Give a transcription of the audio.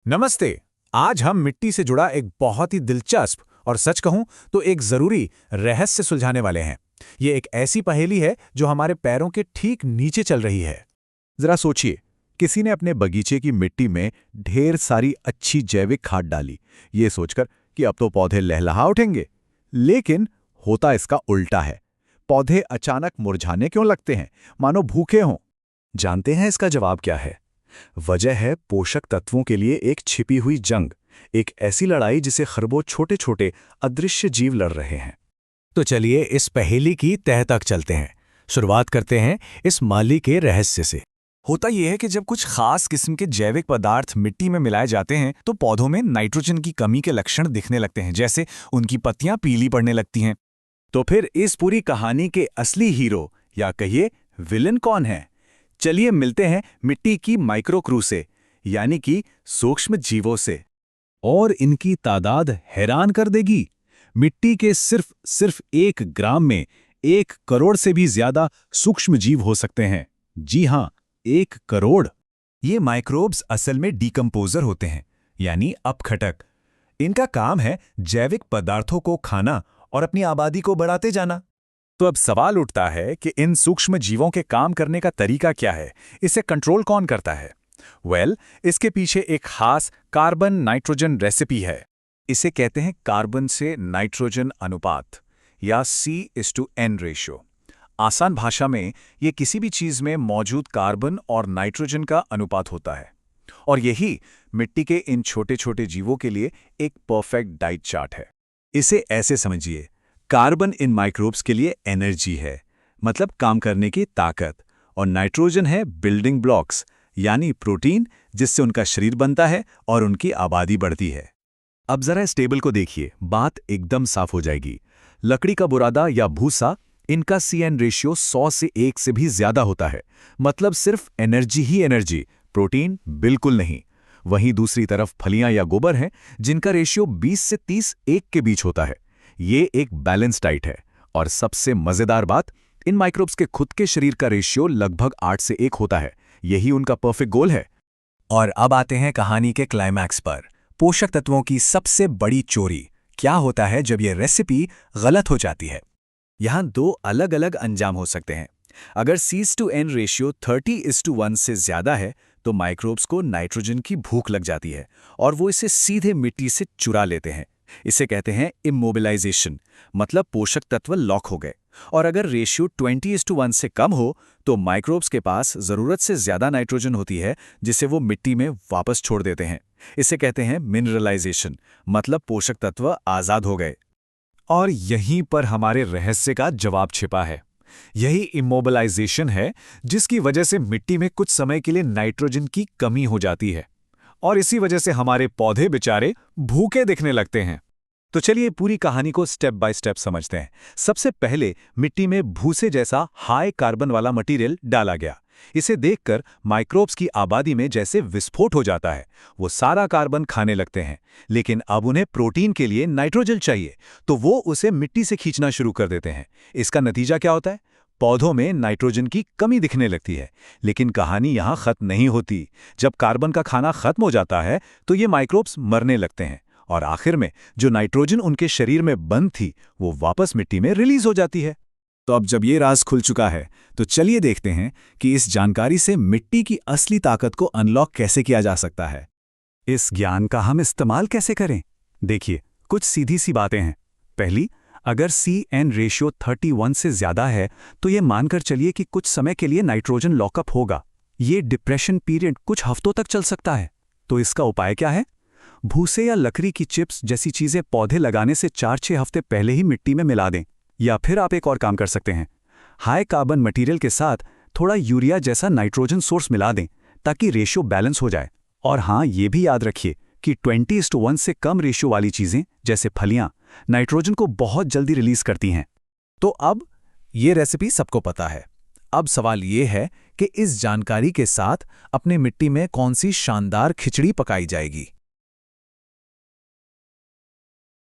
नमस्ते। आज हम मिट्टी से जुड़ा एक बहुत ही दिलचस्प और सच कहूं तो एक जरूरी रहस्य सुलझाने वाले हैं। ये एक ऐसी पहेली है जो हमारे पैरों के ठीक नीचे चल रही है। जरा सोचिए, किसी ने अपने बगीचे की मिट्टी में ढेर सारी अच्छी जैविक खाद डाली, ये सोचकर कि अब तो पौधे लहलहा उठेंगे। लेकिन होता इसका उल्टा है। पौधे अचानक मुरझाने क्यों लगते हैं, मानो भूखे हों? जानते हैं इसका जवाब क्या है? वजह है पोषक तत्वों के लिए एक छिपी हुई जंग, एक ऐसी लड़ाई जिसे खरबों छोटे छोटे अदृश्य जीव लड़ रहे हैं। तो चलिए इस पहेली की तह तक चलते हैं। शुरुआत करते हैं इस माली के रहस्य से। होता यह है कि जब कुछ खास किस्म के जैविक पदार्थ मिट्टी में मिलाए जाते हैं तो पौधों में नाइट्रोजन की कमी के लक्षण दिखने लगते हैं, जैसे उनकी पत्तियां पीली पड़ने लगती हैं। तो फिर इस पूरी कहानी के असली हीरो या कहिए विलन कौन है? चलिए मिलते हैं मिट्टी की माइक्रो क्रू से, यानी कि सूक्ष्म जीवों से। और इनकी तादाद हैरान कर देगी। मिट्टी के सिर्फ 1 ग्राम में 1 करोड़ से भी ज्यादा सूक्ष्म जीव हो सकते हैं। जी हां, 1 करोड़। ये माइक्रोब्स असल में डिकम्पोजर होते हैं, यानी अपघटक। इनका काम है जैविक पदार्थों को खाना और अपनी आबादी को बढ़ाते जाना। तो अब सवाल उठता है कि इन सूक्ष्म जीवों के काम करने का तरीका क्या है, इसे कंट्रोल कौन करता है? इसके पीछे एक खास कार्बन नाइट्रोजन रेसिपी है। इसे कहते हैं कार्बन से नाइट्रोजन अनुपात या C:N रेशियो। आसान भाषा में ये किसी भी चीज में मौजूद कार्बन और नाइट्रोजन का अनुपात होता है। और यही मिट्टी के इन छोटे छोटे जीवों के लिए एक परफेक्ट डाइट चार्ट है। इसे ऐसे समझिए, कार्बन इन माइक्रोब्स के लिए एनर्जी है, मतलब काम करने की ताकत, और नाइट्रोजन है बिल्डिंग ब्लॉक्स, यानी प्रोटीन, जिससे उनका शरीर बनता है और उनकी आबादी बढ़ती है। अब जरा इस टेबल को देखिए, बात एकदम साफ हो जाएगी। लकड़ी का बुरादा या भूसा, इनका CN रेशियो 100 से 1 से भी ज्यादा होता है, मतलब सिर्फ एनर्जी ही एनर्जी, प्रोटीन बिल्कुल नहीं। वहीं दूसरी तरफ फलियां या गोबर हैं, जिनका रेशियो 20 से 30 1 के बीच होता है। ये एक बैलेंस डाइट है। और सबसे मजेदार बात, इन माइक्रोब्स के खुद के शरीर का रेशियो लगभग 8 से 1 होता है। यही उनका परफेक्ट गोल है। और अब आते हैं कहानी के क्लाइमैक्स पर, पोषक तत्वों की सबसे बड़ी चोरी। क्या होता है जब ये रेसिपी गलत हो जाती है? यहां 2 अलग अलग अंजाम हो सकते हैं। अगर C:N रेशियो 30:1 से ज्यादा है तो माइक्रोब्स को नाइट्रोजन की भूख लग जाती है और वो इसे सीधे मिट्टी से चुरा लेते हैं। इसे कहते हैं इमोबिलाइजेशन, मतलब पोषक तत्व लॉक हो गए। और अगर रेशियो 20:1 से कम हो तो माइक्रोब्स के पास जरूरत से ज्यादा नाइट्रोजन होती है, जिसे वो मिट्टी में वापस छोड़ देते हैं। इसे कहते हैं मिनरलाइजेशन, मतलब पोषक तत्व आजाद हो गए। और यहीं पर हमारे रहस्य का जवाब छिपा है। यही इमोबिलाइजेशन है जिसकी वजह से मिट्टी में कुछ समय के लिए नाइट्रोजन की कमी हो जाती है और इसी वजह से हमारे पौधे बेचारे भूखे दिखने लगते हैं। तो चलिए पूरी कहानी को स्टेप बाय स्टेप समझते हैं। सबसे पहले मिट्टी में भूसे जैसा हाई कार्बन वाला मटेरियल डाला गया। इसे देखकर माइक्रोब्स की आबादी में जैसे विस्फोट हो जाता है। वो सारा कार्बन खाने लगते हैं, लेकिन अब उन्हें प्रोटीन के लिए नाइट्रोजन चाहिए, तो वो उसे मिट्टी से खींचना शुरू कर देते हैं। इसका नतीजा क्या होता है? पौधों में नाइट्रोजन की कमी दिखने लगती है। लेकिन कहानी यहाँ खत्म नहीं होती। जब कार्बन का खाना खत्म हो जाता है तो ये माइक्रोब्स मरने लगते हैं और आखिर में जो नाइट्रोजन उनके शरीर में बंद थी वो वापस मिट्टी में रिलीज हो जाती है। तो अब जब ये राज खुल चुका है तो चलिए देखते हैं कि इस जानकारी से मिट्टी की असली ताकत को अनलॉक कैसे किया जा सकता है। इस ज्ञान का हम इस्तेमाल कैसे करें? देखिए, कुछ सीधी सी बातें हैं। पहली, अगर CN रेशियो 31 से ज्यादा है तो ये मानकर चलिए कि कुछ समय के लिए नाइट्रोजन लॉकअप होगा। ये डिप्रेशन पीरियड कुछ हफ्तों तक चल सकता है। तो इसका उपाय क्या है? भूसे या लकड़ी की चिप्स जैसी चीजें पौधे लगाने से 4-6 हफ्ते पहले ही मिट्टी में मिला दें। या फिर आप एक और काम कर सकते हैं, हाई कार्बन मटेरियल के साथ थोड़ा यूरिया जैसा नाइट्रोजन सोर्स मिला दें ताकि रेशियो बैलेंस हो जाए। और हाँ, ये भी याद रखिए कि 20:1 से कम रेशियो वाली चीजें जैसे फलियां नाइट्रोजन को बहुत जल्दी रिलीज करती हैं। तो अब ये रेसिपी सबको पता है। अब सवाल ये है कि इस जानकारी के साथ अपने मिट्टी में कौन सी शानदार खिचड़ी पकाई जाएगी।